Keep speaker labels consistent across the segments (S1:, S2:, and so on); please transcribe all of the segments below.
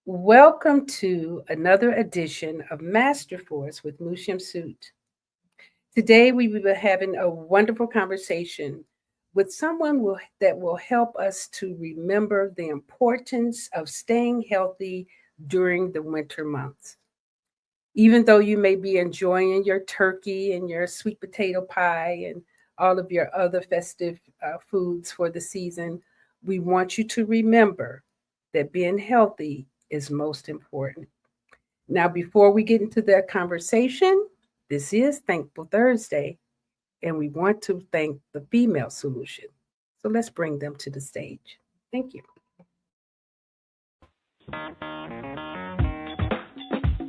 S1: Welcome to another edition of Master Force with Shemsu-t. Today we will be having a wonderful conversation with that will help us to remember the importance of staying healthy during the winter months. Even though you may be enjoying your turkey and your sweet potato pie and all of your other festive foods for the season, we want you to remember that being healthy is most important. Now, before we get into that conversation, this is Thankful Thursday, and we want to thank the female solution. So let's bring them to the stage. Thank you.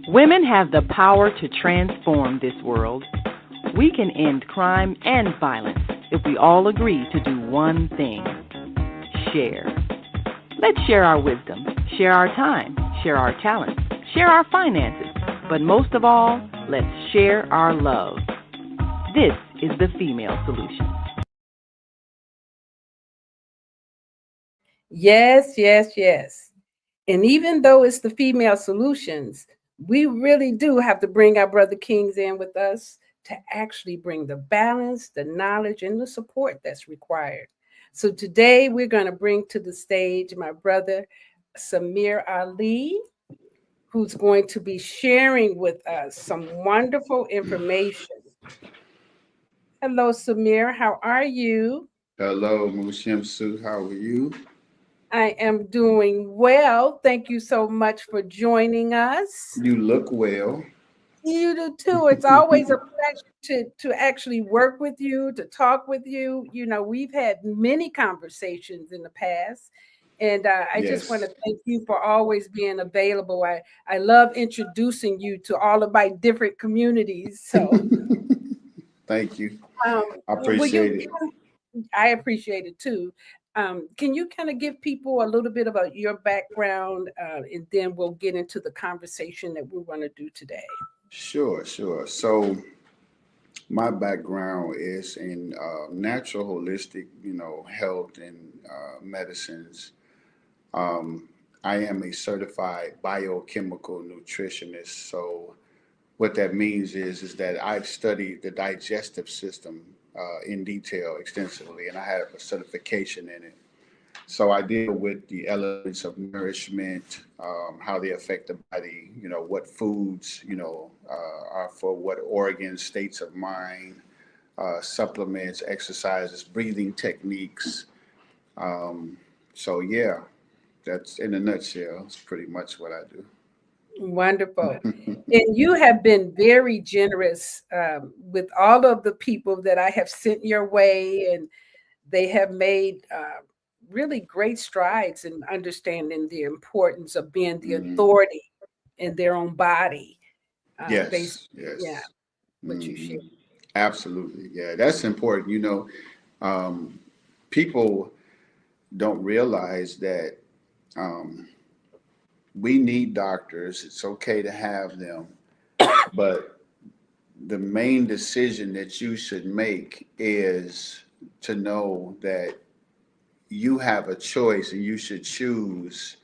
S2: Women have the power to transform this world. We can end crime and violence if we all agree to do one thing: share. Let's share our wisdom, share our time, share our talents, share our finances, but most of all, let's share our love. This is the female solution.
S1: Yes, yes, yes. And even though it's the female solutions, we really do have to bring our brother Kings in with us to actually bring the balance, the knowledge, and the support that's required. So today we're going to bring to the stage my brother Samir Ali, who's going to be sharing with us some wonderful information. Hello, Samir. How are you?
S3: Hello, Shemsu-t. How are you?
S1: I am doing well. Thank you so much for joining us.
S3: You look well.
S1: You do too. It's always a pleasure to actually work with you, to talk with you. You know, we've had many conversations in the past, and I just want
S3: Yes.
S1: to thank you for always being available. I love introducing you to all of my different communities. So,
S3: Thank you.
S1: um,
S3: I
S1: will you?
S3: appreciate it.
S1: I appreciate it too. Can you kind of give people a little bit about your background, and then we'll get into the conversation that we want to do today?
S3: Sure. So my background is in natural holistic, health and medicines. Um, I am a certified biochemical nutritionist. So what that means is that I've studied the digestive system in detail extensively, and I have a certification in it. So I deal with the elements of nourishment, how they affect the body, what foods, are for what organs, states of mind, supplements, exercises, breathing techniques. Um, so yeah, that's in a nutshell. It's pretty much what I
S1: Wonderful.
S3: do.
S1: And you have been very generous with all of the people that I have sent your way, and they have made really great strides in understanding the importance of being the
S3: Mhm.
S1: authority in their own body. Based,
S3: Yes,
S1: yeah,
S3: yes.
S1: what you share.
S3: hmm Absolutely. Yeah, that's important. Um, people don't realize that um, we need doctors. It's okay to have them, but the main decision that you should make is to know that you have a choice and you should choose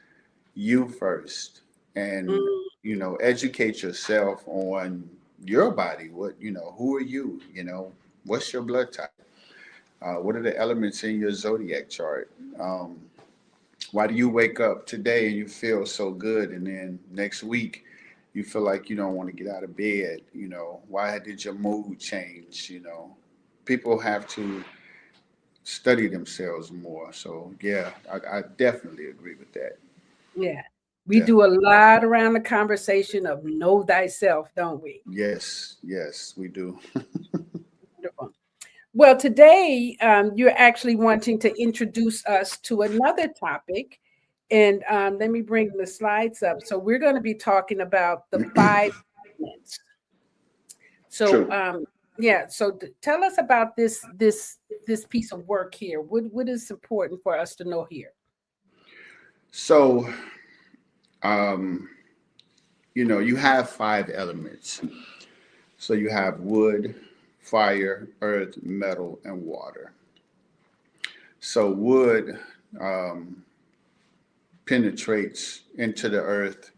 S3: you first and
S1: Mm,
S3: educate yourself on your body. Who are you? What's your blood type? What are the elements in your zodiac chart? um, why do you wake up today and you feel so good, and then next week you feel like you don't want to get out of bed? Why did your mood change? People have to study themselves more. So yeah, I definitely agree with that.
S1: yeah. We do a
S3: Definitely.
S1: lot around the conversation of know thyself, don't we?
S3: Yes, we do.
S1: Wonderful. Well, today you're actually wanting to introduce us to another topic. And let me bring the slides up. So, we're going to be talking about the five elements. So,
S3: True.
S1: yeah. So, tell us about this piece of work here. What is important for us to know here?
S3: So, um, you have five elements. So you have wood, fire, earth, metal, and water. So wood, um, penetrates into the earth.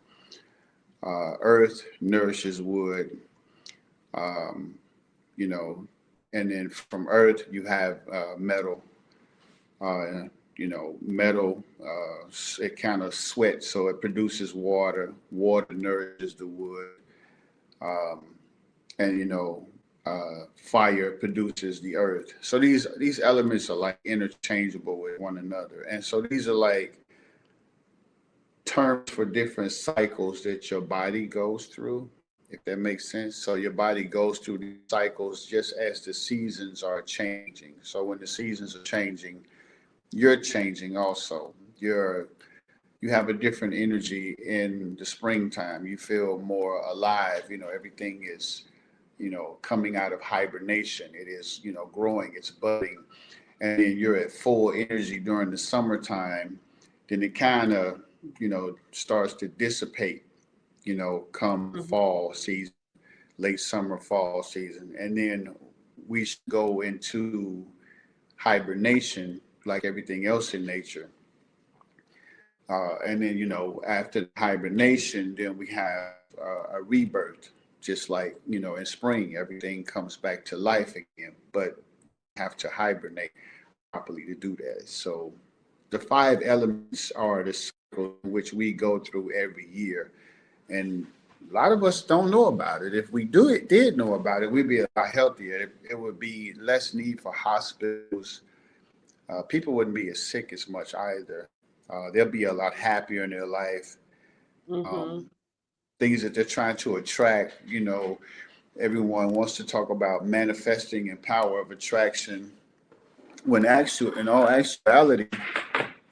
S3: Earth nourishes wood, um, you know, and then from earth you have metal. Metal, it kind of sweats, so it produces water. Water nourishes the wood. Um, and fire produces the earth. So these elements are like interchangeable with one another, and so these are like terms for different cycles that your body goes through, if that makes sense. So your body goes through these cycles just as the seasons are changing. So when the seasons are changing, you're changing also. You have a different energy in the springtime. You feel more alive. Everything is coming out of hibernation. It is, growing, it's budding. And then you're at full energy during the summertime. Then it kind of, starts to dissipate, come
S1: Mhm.
S3: fall season, late summer, fall season. And then we go into hibernation like everything else in nature. And then, after hibernation, then we have a rebirth, just like, in spring, everything comes back to life again, but have to hibernate properly to do that. So the five elements are the cycle in which we go through every year. And a lot of us don't know about it. If we did know about it, we'd be a lot healthier. It would be less need for hospitals. People wouldn't be as sick as much either. They'll be a lot happier in their life.
S1: Mhm.
S3: Um, Things that they're trying to attract, everyone wants to talk about manifesting and power of attraction. In all actuality,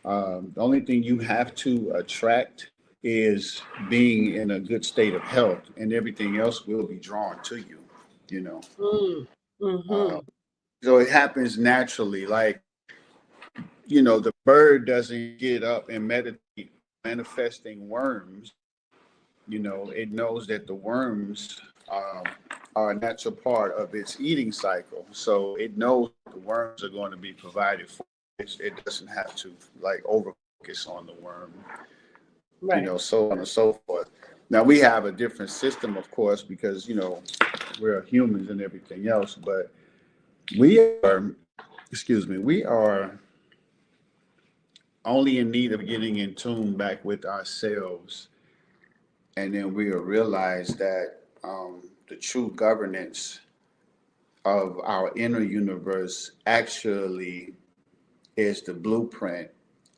S3: the only thing you have to attract is being in a good state of health, and everything else will be drawn to you. You know,
S1: Mm.
S3: uh,
S1: Mhm.
S3: so it happens naturally. Like the bird doesn't get up and meditate manifesting worms. It knows that the worms um, are a natural part of its eating cycle. So it knows the worms are going to be provided for. It doesn't have to like over focus on the worm,
S1: Right.
S3: so on and so forth. Now we have a different system, of course, because, we're humans and everything else, but we are, excuse me, we are only in need of getting in tune back with ourselves, and then we will realize that the true governance of our inner universe actually is the blueprint,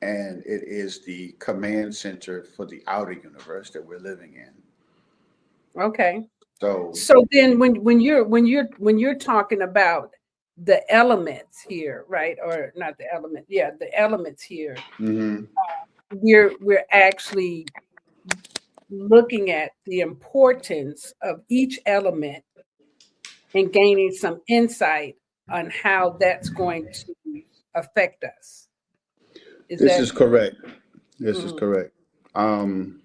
S3: and it is the command center for the outer universe that we're living in.
S1: Okay.
S3: So,
S1: So then when you're talking about the elements here, right? Or not the element. Yeah, the elements here.
S3: mhm.
S1: We're actually looking at the importance of each element and gaining some insight on how that's going to affect us. Is
S3: This
S1: that
S3: is correct. This is
S1: mhm.
S3: correct. Um,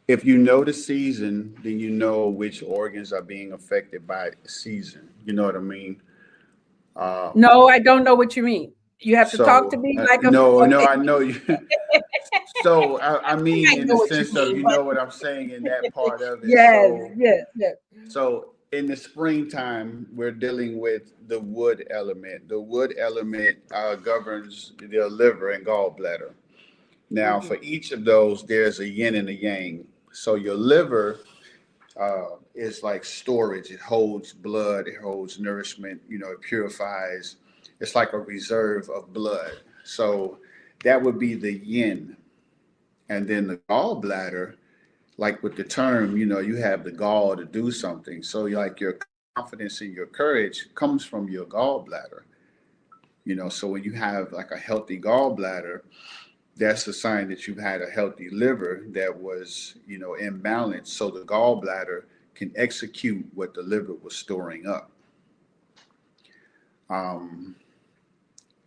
S3: if you know the season, then you know which organs are being affected by the season. You know what I mean? Um,
S1: No, I don't know what you mean. You have to talk to
S3: so
S1: me like a
S3: no, no,
S1: okay.
S3: I know you. So I
S1: I
S3: mean,
S1: might
S3: in
S1: know
S3: the
S1: what you
S3: sense of,
S1: mean, but
S3: what I'm saying in that part of it.
S1: yes,
S3: So
S1: yes, yes.
S3: in the springtime, we're dealing with the wood element. The wood element governs the liver and gallbladder. Now,
S1: Mhm,
S3: for each of those, there's a yin and a yang. So your liver is like storage. It holds blood. It holds nourishment. It purifies. It's like a reserve of blood. So that would be the yin. And then the gallbladder, like with the term, you have the gall to do something. So like your confidence and your courage comes from your gallbladder. So when you have like a healthy gallbladder, that's a sign that you've had a healthy liver that was, in balance. So the gallbladder can execute what the liver was storing up. Um,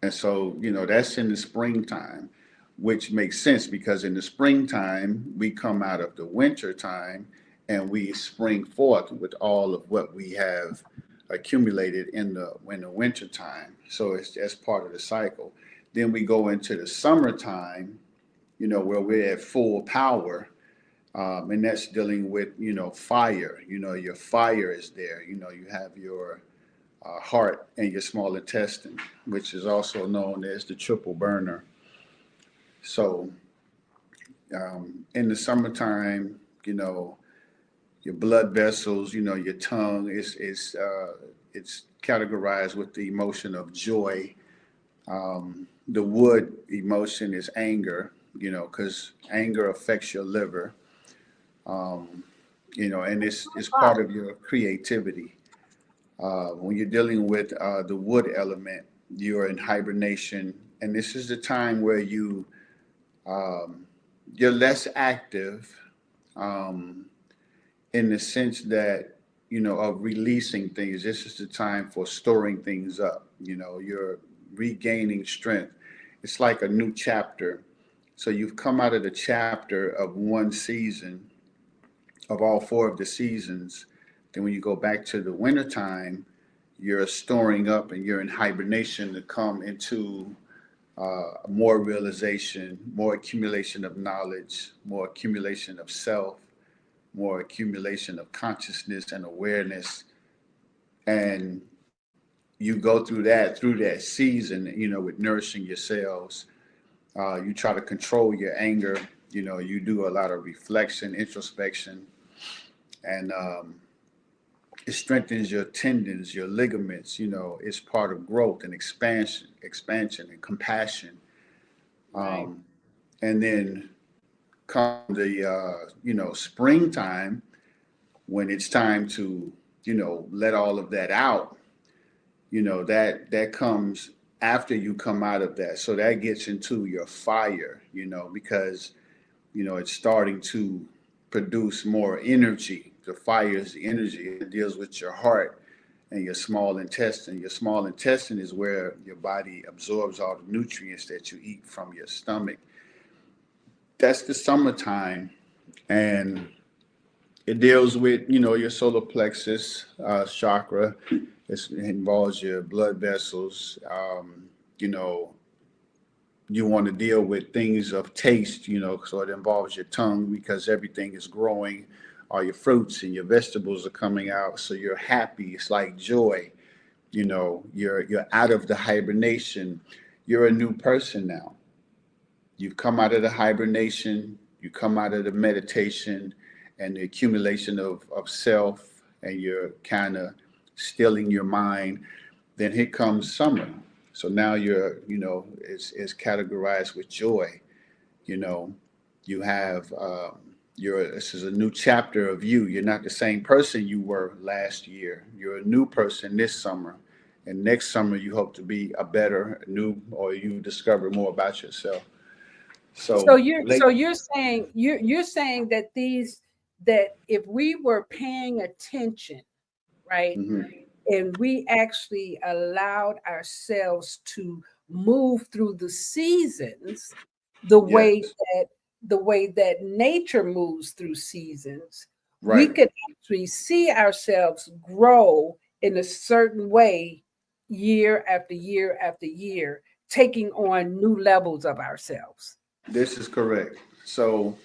S3: and so, that's in the springtime, which makes sense because in the springtime, we come out of the winter time and we spring forth with all of what we have accumulated in the winter time. So it's just part of the cycle. Then we go into the summertime, where we're at full power. And that's dealing with, fire. Your fire is there. You have your heart and your small intestine, which is also known as the triple burner. So in the summertime, your blood vessels, your tongue it's categorized with the emotion of joy. The wood emotion is anger, because anger affects your liver, and it's part of your creativity. When you're dealing with the wood element, you're in hibernation, and this is the time where you're less active, um, in the sense that of releasing things. This is the time for storing things up. You're regaining strength. It's like a new chapter. So you've come out of the chapter of one season, of all four of the seasons. Then when you go back to the wintertime, you're storing up and you're in hibernation to come into more realization, more accumulation of knowledge, more accumulation of self, more accumulation of consciousness and awareness. And you go through that season, with nourishing your cells. You try to control your anger. You do a lot of reflection, introspection, and it strengthens your tendons, your ligaments. It's part of growth and expansion and compassion.
S1: Right.
S3: And then come the springtime, when it's time to let all of that out. That comes after you come out of that. So that gets into your fire. Because it's starting to produce more energy. The fire is the energy. It deals with your heart and your small intestine. Your small intestine is where your body absorbs all the nutrients that you eat from your stomach. That's the summertime, and it deals with your solar plexus chakra. It involves your blood vessels. You know, you want to deal with things of taste, so it involves your tongue because everything is growing. All your fruits and your vegetables are coming out, so you're happy. It's like joy. You're out of the hibernation. You're a new person now. You've come out of the hibernation. You come out of the meditation and the accumulation of self, and you're kind of stilling your mind. Then here comes summer. So now it's categorized with joy. You know, you have this is a new chapter of you. You're not the same person you were last year. You're a new person this summer, and next summer you hope to be a better new, or you discover more about yourself.
S1: So
S3: So late.
S1: you're saying that that if we were paying attention, right,
S3: Hmm.
S1: and we actually allowed ourselves to move through the seasons the way
S3: Yes.
S1: that nature moves through seasons, we
S3: Right.
S1: could actually see ourselves grow in a certain way year after year after year, taking on new levels of ourselves.
S3: This is correct. So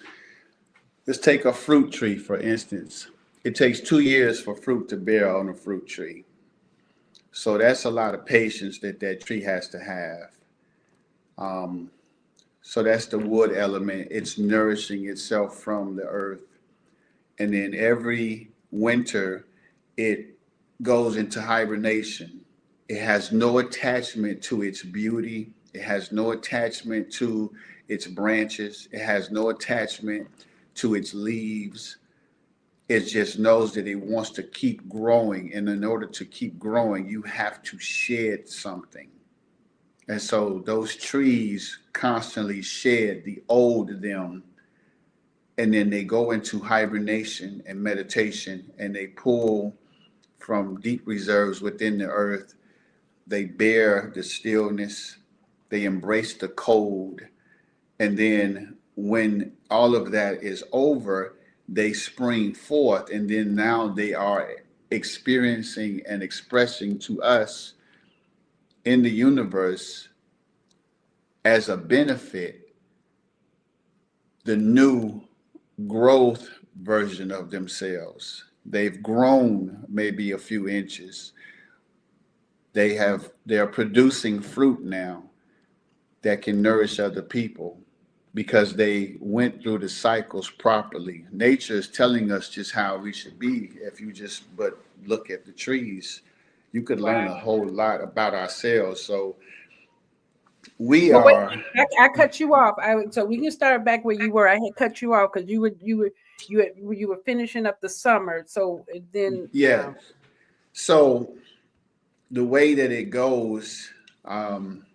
S3: let's take a fruit tree, for instance. It takes 2 years for fruit to bear on a fruit tree. So that's a lot of patience that that tree has to have. Um, so that's the wood element. It's nourishing itself from the earth. And then every winter, it goes into hibernation. It has no attachment to its beauty. It has no attachment to its branches. It has no attachment to its leaves. It just knows that it wants to keep growing. And in order to keep growing, you have to shed something. And so those trees constantly shed the old them, and then they go into hibernation and meditation, and they pull from deep reserves within the earth. They bear the stillness, they embrace the cold, and then when all of that is over, they spring forth, and then now they are experiencing and expressing to us in the universe as a benefit the new growth version of themselves. They've grown maybe a few inches. They're producing fruit now that can nourish other people because they went through the cycles properly. Nature is telling us just how we should be. If you just but look at the trees, you could learn a
S1: Wow.
S3: whole lot about ourselves. So we
S1: But wait,
S3: are,
S1: I cut you off. So we can start back where you were. I had cut you off because you were finishing up the summer. So then,
S3: yeah. So the way that it goes, um,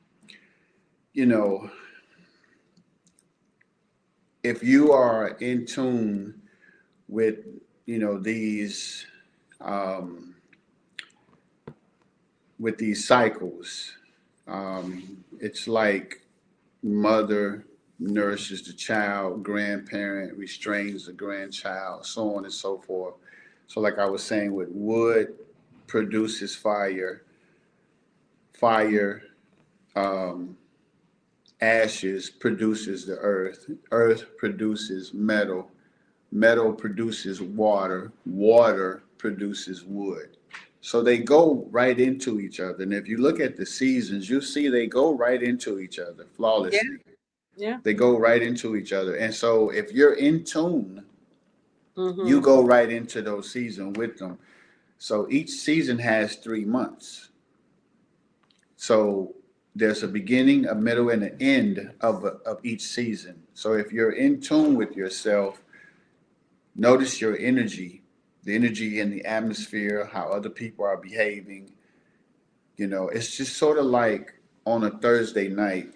S3: you know, if you are in tune with, these, um, with these cycles, it's like mother nourishes the child, grandparent restrains the grandchild, so on and so forth. So, like I was saying, with wood produces fire, fire, um, ashes produces the earth, earth produces metal, metal produces water, water produces wood. So they go right into each other. And if you look at the seasons, you see they go right into each other
S1: yeah,
S3: flawlessly.
S1: yeah.
S3: They go right into each other. And so if you're in tune, you
S1: Mm-hmm.
S3: go right into those seasons with them. So each season has 3 months. So there's a beginning, a middle, and an end of each season. So if you're in tune with yourself, notice your energy, the energy in the atmosphere, how other people are behaving. It's just sort of like on a Thursday night,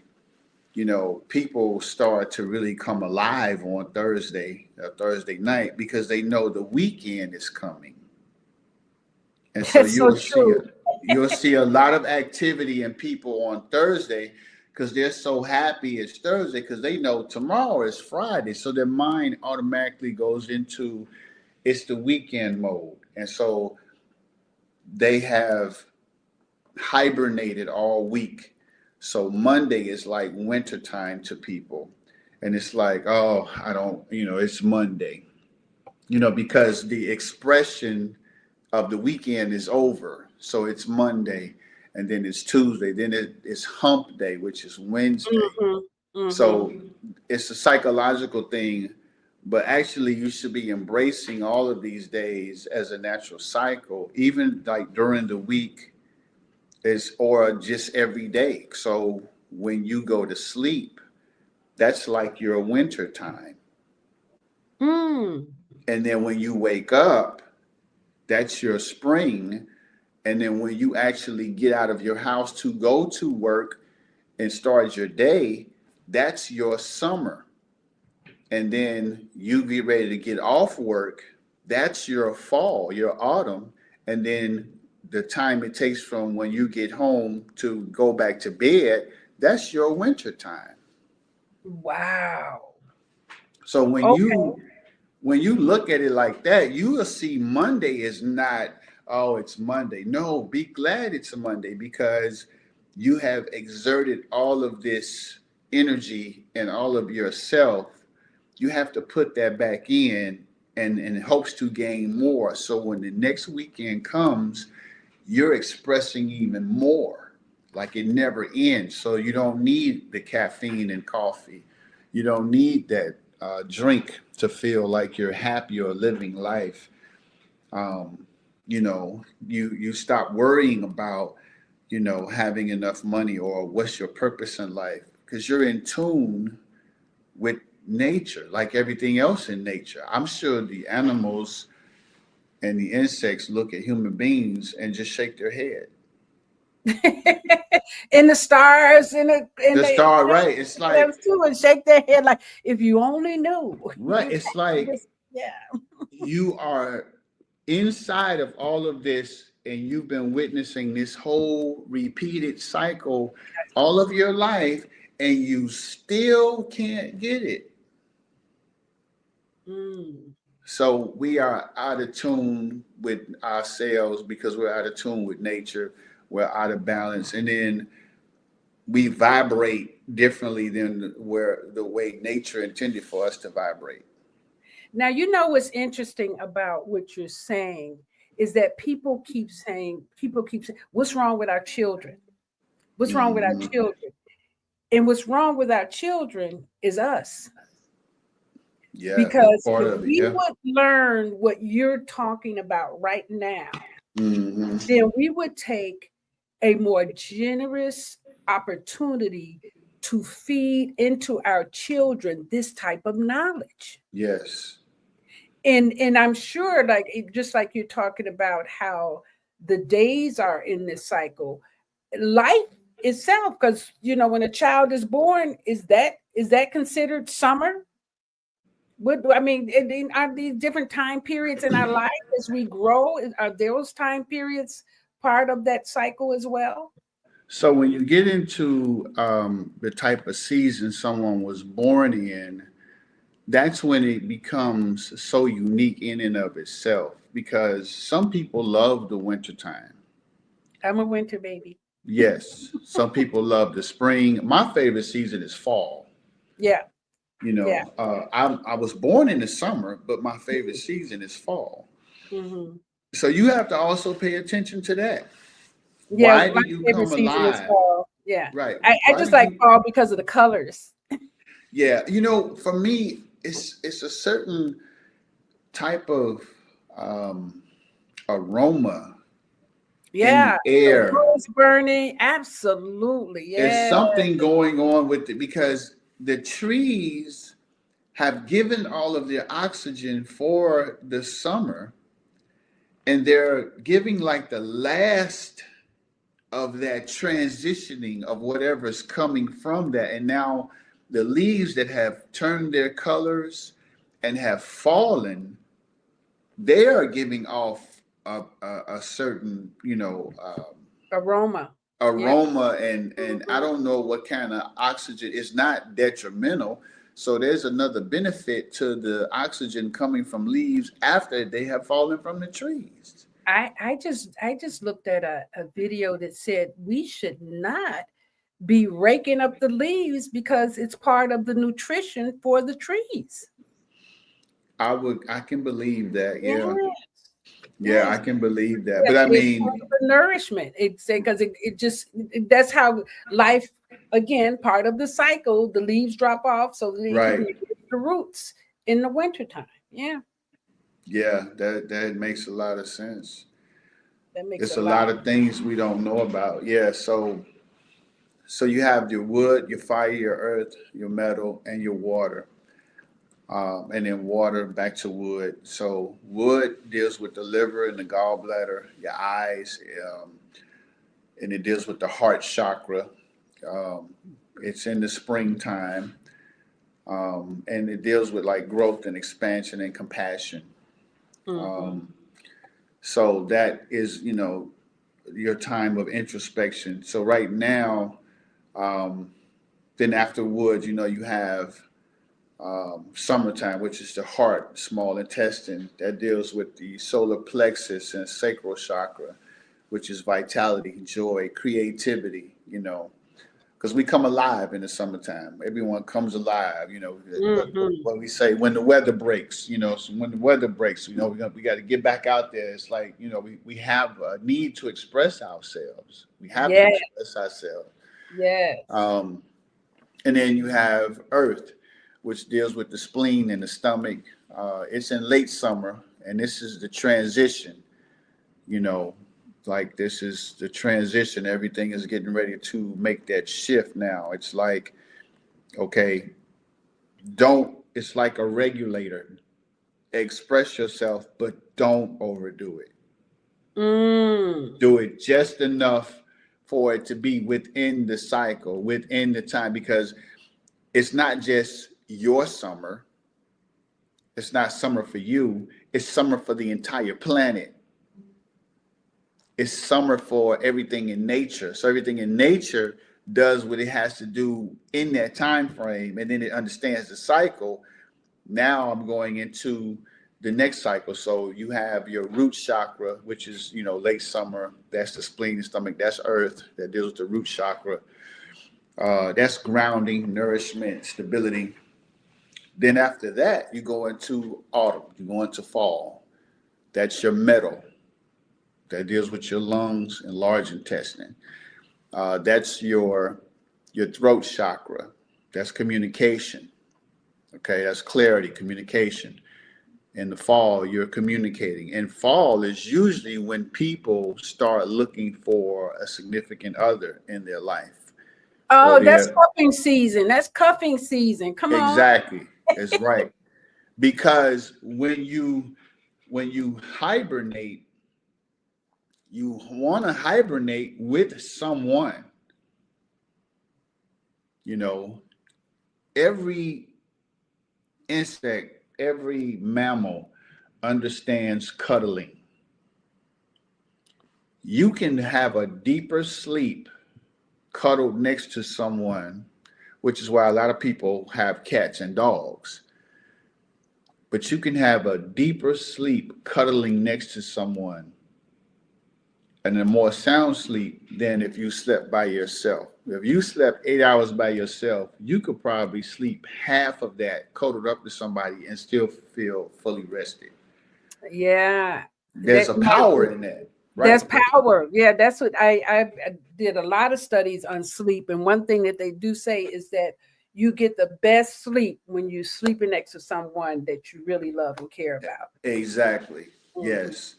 S3: people start to really come alive on Thursday night, because they know the weekend is coming. And so
S1: That's so true.
S3: you'll see a lot of activity in people on Thursday because they're so happy it's Thursday because they know tomorrow is Friday. So their mind automatically goes into it's the weekend mode. And so they have hibernated all week. So Monday is like wintertime to people. And it's like, oh, I don't, it's Monday, because the expression of the weekend is over. So it's Monday, and then it's Tuesday, then it's hump day, which is Wednesday.
S1: Mm-hmm. Mm-hmm.
S3: So it's a psychological thing, but actually you should be embracing all of these days as a natural cycle, even like during the week is or just every day. So when you go to sleep, that's like your winter time.
S1: Mm.
S3: And then when you wake up, that's your spring. And then when you actually get out of your house to go to work and start your day, that's your summer. And then you get ready to get off work, that's your fall, your autumn. And then the time it takes from when you get home to go back to bed, that's your winter time.
S1: Wow.
S3: So
S1: Okay.
S3: when you look at it like that, you will see Monday is not, oh, it's Monday. No, be glad it's a Monday because you have exerted all of this energy and all of yourself. You have to put that back in and in hopes to gain more. So when the next weekend comes, you're expressing even more. Like it never ends. So you don't need the caffeine and coffee. You don't need that drink to feel like you're happy or living life. Um, you stop worrying about, having enough money or what's your purpose in life because you're in tune with nature, like everything else in nature. I'm sure the animals and the insects look at human beings and just shake their head.
S1: And the stars and
S3: The
S1: they
S3: star, right? It's
S1: them
S3: like,
S1: too and shake their head like if you only knew.
S3: right. It's like
S1: Just- yeah.
S3: you are inside of all of this and you've been witnessing this whole repeated cycle all of your life and you still can't get it.
S1: Mm.
S3: So we are out of tune with ourselves because we're out of tune with nature. We're out of balance. And then we vibrate differently than where the way nature intended for us to vibrate.
S1: Now, you know what's interesting about what you're saying is that people keep saying, what's wrong with our children? What's wrong with our
S3: Hmm.
S1: children? And what's wrong with our children is us.
S3: Yeah, we're
S1: Because
S3: part
S1: if
S3: of it.
S1: we
S3: Yeah.
S1: would learn what you're talking about right now,
S3: Hmm.
S1: then we would take a more generous opportunity to feed into our children this type of knowledge.
S3: Yes.
S1: And I'm sure, like just like you're talking about how the days are in this cycle, life itself, because when a child is born, is that considered summer? What I mean, are these different time periods in our life as we grow? Are those time periods part of that cycle as well?
S3: So when you get into the type of season someone was born in, that's when it becomes so unique in and of itself because some people love the wintertime.
S1: I'm a winter baby.
S3: Yes, some people love the spring. My favorite season is fall.
S1: Yeah, yeah.
S3: I was born in the summer, but my favorite season is fall.
S1: Hmm.
S3: So you have to also pay attention to that.
S1: Yeah,
S3: Why do
S1: my
S3: you
S1: favorite
S3: come
S1: season is
S3: alive?
S1: fall. Yeah.
S3: Right.
S1: I
S3: Why
S1: just
S3: do
S1: like
S3: you?
S1: fall because of the colors.
S3: Yeah. For me, it's a certain type of um, aroma in
S1: Yeah.
S3: the
S1: The
S3: air.
S1: rose burning. Absolutely.
S3: There's
S1: Yeah.
S3: something going on with it because the trees have given all of their oxygen for the summer, and they're giving like the last of that transitioning of whatever's coming from that. And now the leaves that have turned their colors and have fallen, they are giving off a certain,
S1: Aroma. Yeah.
S3: aroma, and I
S1: Mhm.
S3: don't know what kind of oxygen. It's not detrimental. So there's another benefit to the oxygen coming from leaves after they have fallen from the trees.
S1: I just looked at a video that said we should not be raking up the leaves because it's part of the nutrition for the trees.
S3: I can believe that. Yeah.
S1: Yeah.
S3: Yeah, I
S1: Yes.
S3: can believe that.
S1: Yes,
S3: But I
S1: it's part
S3: mean,
S1: of the nourishment. It's because that's how life, again, part of the cycle. The leaves drop off so that they can
S3: right.
S1: nourish the roots in the wintertime. Yeah,
S3: Yeah, that makes a lot of sense.
S1: that makes
S3: It's
S1: a
S3: a
S1: lot.
S3: lot of things we don't know about. Yeah, so you have your wood, your fire, your earth, your metal, and your water. And then water back to wood. So wood deals with the liver and the gallbladder, your eyes, and it deals with the heart chakra. Um, it's in the springtime, and it deals with like growth and expansion and compassion.
S1: Hmm.
S3: Um, so that is, your time of introspection. So right now, um, then afterwards, you have summertime, which is the heart, small intestine, that deals with the solar plexus and sacral chakra, which is vitality, joy, creativity, because we come alive in the summertime. Everyone comes alive,
S1: Hmm.
S3: what we say when the weather breaks, so when the weather breaks, we got to get back out there. It's like, we have a need to express ourselves. We have to
S1: Yeah.
S3: express ourselves.
S1: Yes.
S3: Um, and then you have earth, which deals with the spleen and the stomach. It's in late summer, and this is the transition, you know, like this is the transition. Everything is getting ready to make that shift now. It's like, okay, it's like a regulator. Express yourself, but don't overdo it.
S1: Mm.
S3: Do it just enough for it to be within the cycle, within the time, because it's not just your summer. It's not summer for you. It's summer for the entire planet. It's summer for everything in nature. So everything in nature does what it has to do in that time frame, and then it understands the cycle. Now I'm going into the next cycle. So you have your root chakra, which is late summer. That's the spleen and stomach. That's earth that deals with the root chakra. That's grounding, nourishment, stability. Then after that, you go into autumn, you go into fall. That's your metal that deals with your lungs and large intestine. That's your throat chakra. That's communication. Okay, that's clarity, communication. In the fall, you're communicating. And fall is usually when people start looking for a significant other in their life, or
S1: Oh, that's
S3: they're
S1: cuffing season. That's cuffing season. Come on.
S3: exactly is right. Because when you hibernate, you want to hibernate with someone. You know, every insect, every mammal understands cuddling. You can have a deeper sleep cuddled next to someone, which is why a lot of people have cats and dogs. But you can have a deeper sleep cuddling next to someone and a more sound sleep than if you slept by yourself. If you slept 8 hours by yourself, you could probably sleep half of that cuddled up to somebody and still feel fully rested.
S1: Yeah.
S3: There's
S1: That
S3: a power in that,
S1: There's
S3: right?
S1: power. Yeah, that's what I did a lot of studies on sleep. And one thing that they do say is that you get the best sleep when you're sleeping next to someone that you really love and care about.
S3: Exactly.
S1: Mhm.
S3: Yes.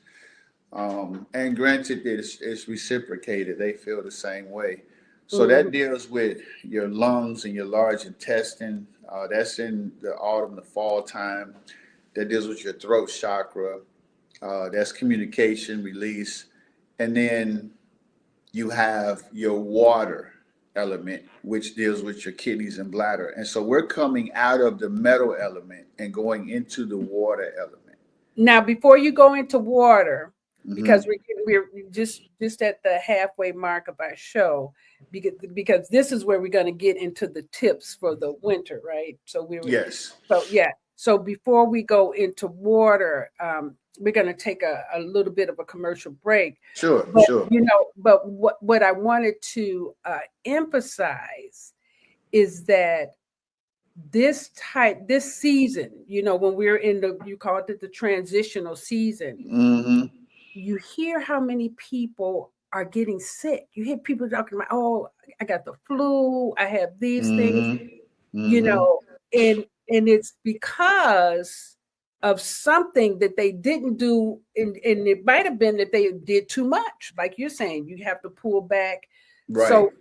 S3: And granted, it's reciprocated. They feel the same way. So that
S1: Mhm.
S3: deals with your lungs and your large intestine. That's in the autumn, the fall time. That deals with your throat chakra. That's communication, release. And then you have your water element, which deals with your kidneys and bladder. And so we're coming out of the metal element and going into the water element.
S1: Now, before you go into water, because
S3: Hmm.
S1: we're just at the halfway mark of our show, because this is where we're going to get into the tips for the winter, right? So
S3: Yes.
S1: so yeah. So before we go into water, we're going to take a little bit of a commercial break.
S3: Sure,
S1: But
S3: sure.
S1: but what I wanted to emphasize is that this season, when we're in the, you called it the transitional season,
S3: Hmm.
S1: you hear how many people are getting sick. You hear people talking about, oh, I got the flu, I have these things,
S3: Hmm.
S1: you
S3: Hmm.
S1: know, and it's because of something that they didn't do, and it might have been that they did too much. Like you're saying, you have to pull back.
S3: Right,
S1: So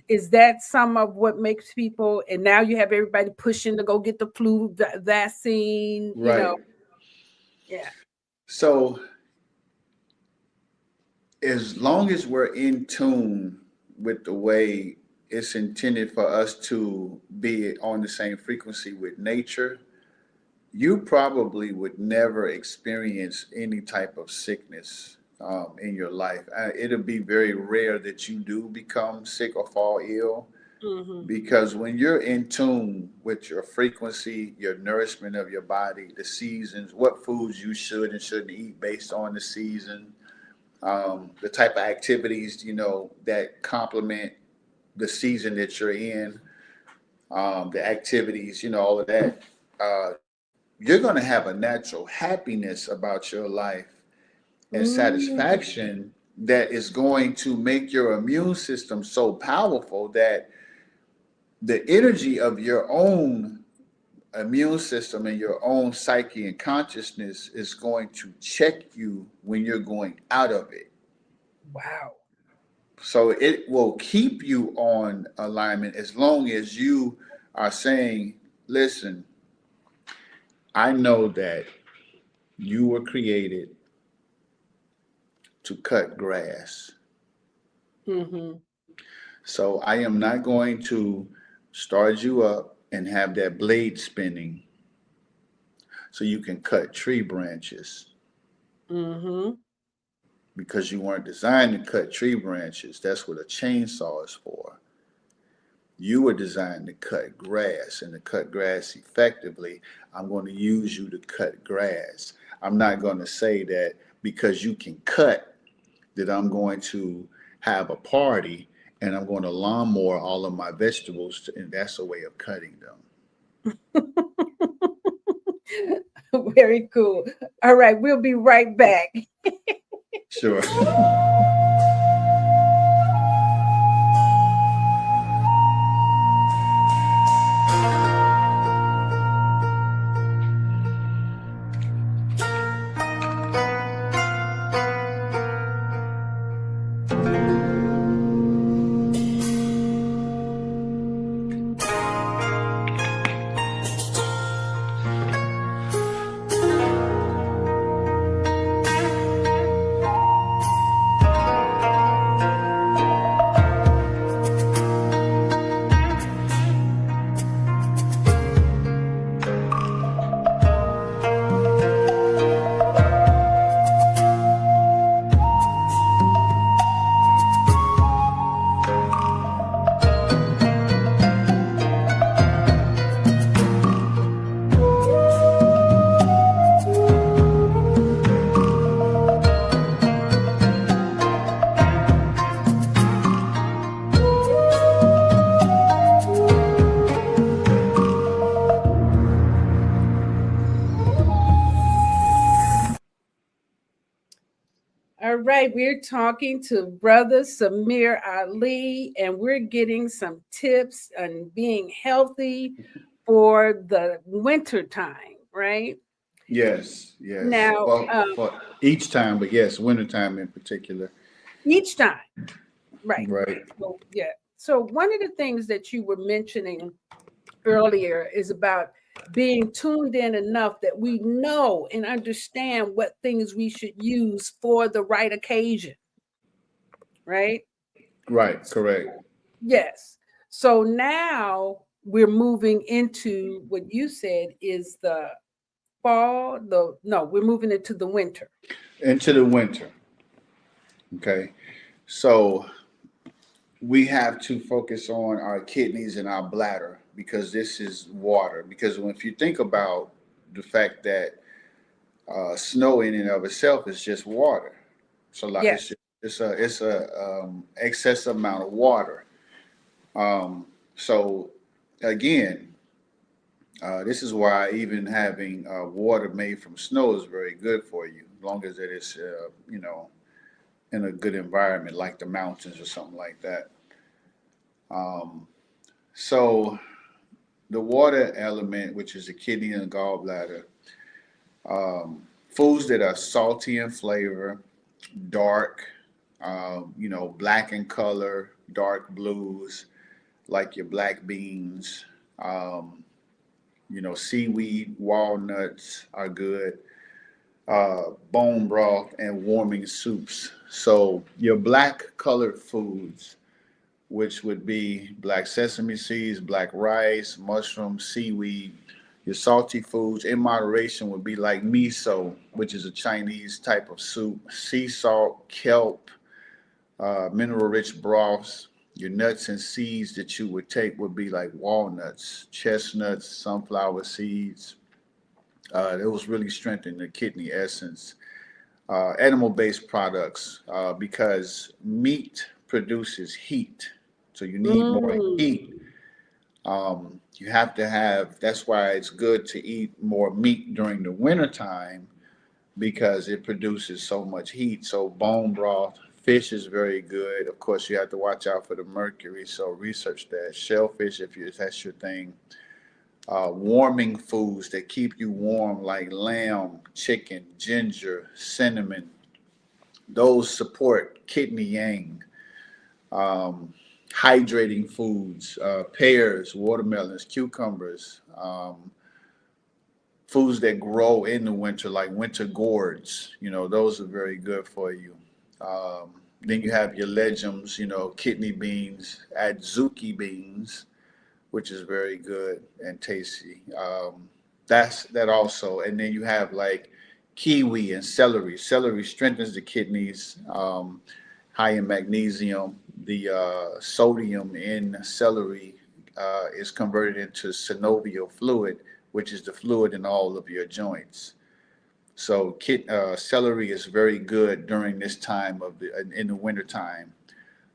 S1: is that some of what makes people, and now you have everybody pushing to go get the flu vaccine,
S3: right.
S1: yeah.
S3: So as long as we're in tune with the way it's intended for us to be on the same frequency with nature, you probably would never experience any type of sickness in your life. It'll be very rare that you do become sick or fall ill
S1: Hmm.
S3: because when you're in tune with your frequency, your nourishment of your body, the seasons, what foods you should and shouldn't eat based on the season, the type of activities that complement the season that you're in, the activities, all of that. Uh, you're going to have a natural happiness about your life and
S1: Mm.
S3: satisfaction that is going to make your immune system so powerful that the energy of your own immune system and your own psyche and consciousness is going to check you when you're going out of it.
S1: Wow.
S3: So it will keep you on alignment as long as you are saying, listen, I know that you were created to cut grass.
S1: Hmm.
S3: So I am not going to start you up and have that blade spinning so you can cut tree branches
S1: Hmm.
S3: because you weren't designed to cut tree branches. That's what a chainsaw is for. You were designed to cut grass, and to cut grass effectively, I'm going to use you to cut grass. I'm not going to say that because you can cut that I'm going to have a party and I'm going to lawnmower all of my vegetables, and that's a way of cutting them.
S1: Very cool. All right, we'll be right back.
S3: Sure.
S1: All right, we're talking to Brother Samir Ali, and we're getting some tips on being healthy for the winter time, right?
S3: Yes, yes.
S1: Now,
S3: Well, for each time, but yes, wintertime in particular.
S1: each time, right?
S3: Right,
S1: So, yeah. So, one of the things that you were mentioning earlier is about being tuned in enough that we know and understand what things we should use for the right occasion, right?
S3: right, correct.
S1: Yes. So now we're moving into what you said is the fall, the no, we're moving into the winter.
S3: Into the winter. Okay. So we have to focus on our kidneys and our bladder because this is water. Because if you think about the fact that snow in and of itself is just water, so like
S1: Yes.
S3: it's a excess amount of water. So again, this is why even having water made from snow is very good for you, as long as it is in a good environment like the mountains or something like that. Um, so the water element, which is the kidney and the gallbladder, foods that are salty in flavor, dark, black in color, dark blues, like your black beans, seaweed, walnuts are good, bone broth, and warming soups. So your black colored foods, which would be black sesame seeds, black rice, mushrooms, seaweed. Your salty foods in moderation would be like miso, which is a Chinese type of soup, sea salt, kelp, mineral rich broths. Your nuts and seeds that you would take would be like walnuts, chestnuts, sunflower seeds. Those really strengthen the kidney essence. Animal based products, because meat produces heat. So you need more
S1: Mm,
S3: heat. You have to have, that's why it's good to eat more meat during the wintertime because it produces so much heat. So bone broth, fish is very good. Of course, you have to watch out for the mercury. So research that. Shellfish, if that's your thing. Warming foods that keep you warm, like lamb, chicken, ginger, cinnamon. Those support kidney yang. Um, Hydrating foods, pears, watermelons, cucumbers, foods that grow in the winter, like winter gourds. Those are very good for you. Then you have your legumes, kidney beans, adzuki beans, which is very good and tasty. That's that also. And then you have like kiwi and celery. Celery strengthens the kidneys, high in magnesium. The sodium in celery is converted into synovial fluid, which is the fluid in all of your joints. So celery is very good during this time in the winter time.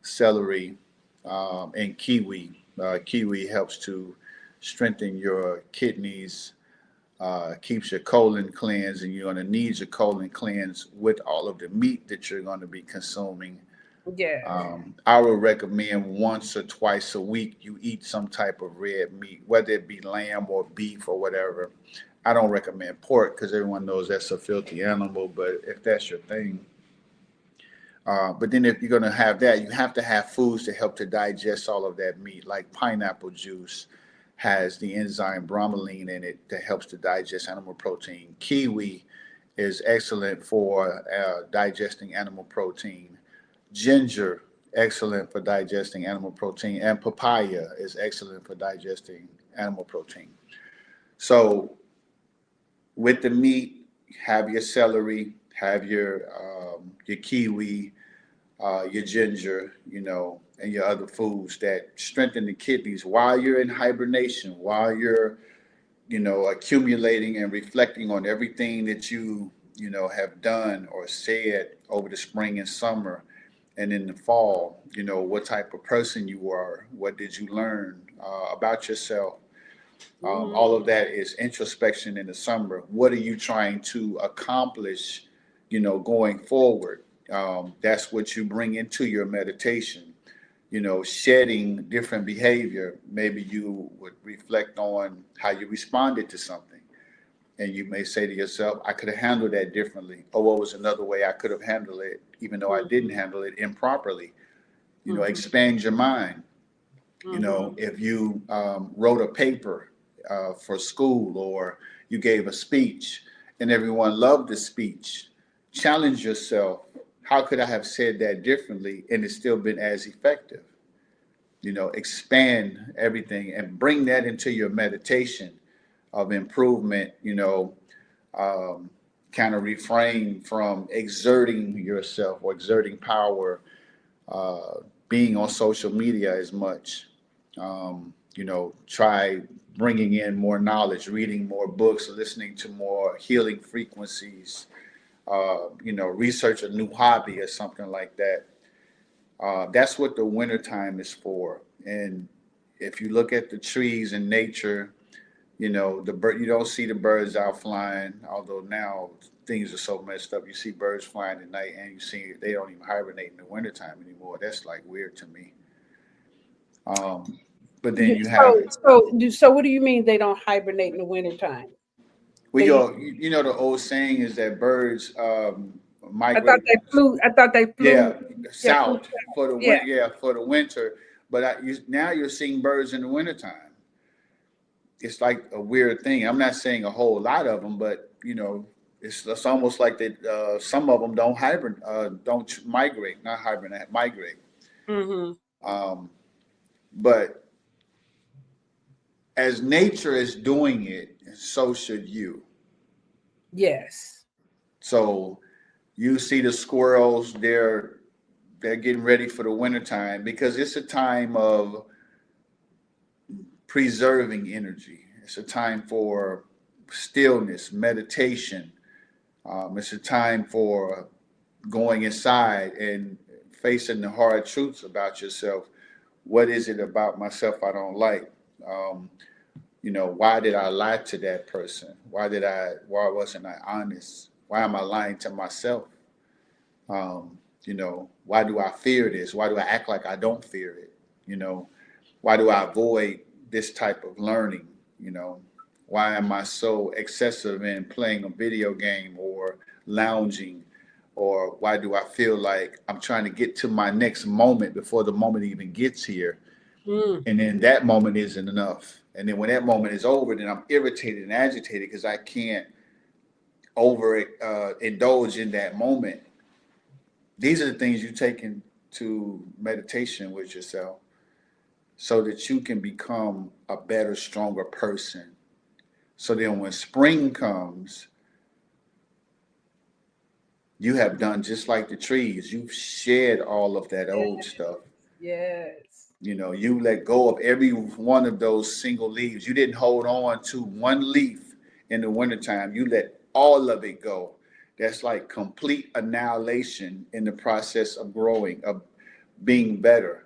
S3: Celery. and kiwi. Kiwi helps to strengthen your kidneys, keeps your colon cleansed, and you're going to need your colon cleansed with all of the meat that you're going to be consuming.
S1: Yes.
S3: I would recommend once or twice a week you eat some type of red meat, whether it be lamb or beef or whatever. I don't recommend pork because everyone knows that's a filthy animal, but if that's your thing, but then if you're going to have that, you have to have foods to help to digest all of that meat, like pineapple juice has the enzyme bromelain in it that helps to digest animal protein. Kiwi is excellent for digesting animal protein. Ginger, excellent for digesting animal protein. And papaya is excellent for digesting animal protein. So with the meat, have your celery, have your kiwi, your ginger, and your other foods that strengthen the kidneys while you're in hibernation, while you're, accumulating and reflecting on everything that have done or said over the spring and summer and in the fall, what type of person you are, what did you learn about yourself. All of that is introspection in the summer. What are you trying to accomplish, going forward? That's what you bring into your meditation, shedding different behavior. Maybe you would reflect on how you responded to something. And you may say to yourself, I could have handled that differently. Or what was another way I could have handled it, even though I didn't handle it improperly? Expand your mind. If you wrote a paper for school or you gave a speech and everyone loved the speech, challenge yourself. How could I have said that differently and it's still been as effective? Expand everything and bring that into your meditation of improvement, kind of refrain from exerting yourself or exerting power, being on social media as much. Try bringing in more knowledge, reading more books, listening to more healing frequencies, research a new hobby or something like that. That's what the wintertime is for. And if you look at the trees in nature, the bird, you don't see the birds out flying, although now things are so messed up. You see birds flying at night and you see they don't even hibernate in the wintertime anymore. That's like weird to me. But then you have,
S1: So what do you mean they don't hibernate in the wintertime?
S3: well,
S1: They,
S3: the old saying is that birds
S1: I thought
S3: migrate,
S1: they flew. I thought they
S3: yeah,
S1: flew. Yeah, flew
S3: south
S1: south.
S3: for the
S1: Yeah.
S3: for the winter. But now you're seeing birds in the wintertime. It's like a weird thing. I'm not saying a whole lot of them, but it's almost like that. Some of them don't migrate, not hibernate, migrate.
S1: Hmm.
S3: Um, but as nature is doing it, so should you.
S1: Yes.
S3: So you see the squirrels; they're getting ready for the wintertime because it's a time of preserving energy. It's a time for stillness, meditation. It's a time for going inside and facing the hard truths about yourself. What is it about myself I don't like? Um, why did I lie to that person? Why wasn't I honest? Why am I lying to myself? Why do I fear this? Why do I act like I don't fear it? Why do I avoid this type of learning? You know, why am I so excessive in playing a video game or lounging? Or why do I feel like I'm trying to get to my next moment before the moment even gets here?
S1: Mm.
S3: And then that moment isn't enough. And then when that moment is over, then I'm irritated and agitated because I can't over indulge in that moment. These are the things you take into meditation with yourself so that you can become a better, stronger person. So then when spring comes, you have done just like the trees. You've shed all of that old
S1: Yes.
S3: stuff.
S1: Yes.
S3: You let go of every one of those single leaves. You didn't hold on to one leaf in the wintertime. You let all of it go. That's like complete annihilation in the process of growing, of being better.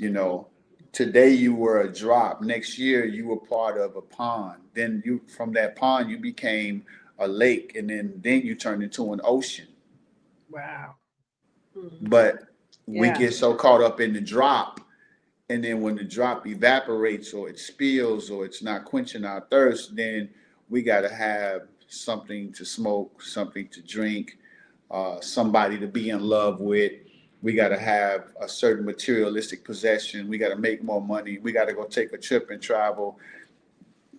S3: You know, today you were a drop. Next year you were part of a pond. Then you from that pond you became a lake, and then you turned into an ocean.
S1: Wow. Hmm.
S3: But we
S1: Yeah.
S3: get so caught up in the drop, and then when the drop evaporates or it spills or it's not quenching our thirst, then we got to have something to smoke, something to drink, somebody to be in love with. We got to have a certain materialistic possession. We got to make more money. We got to go take a trip and travel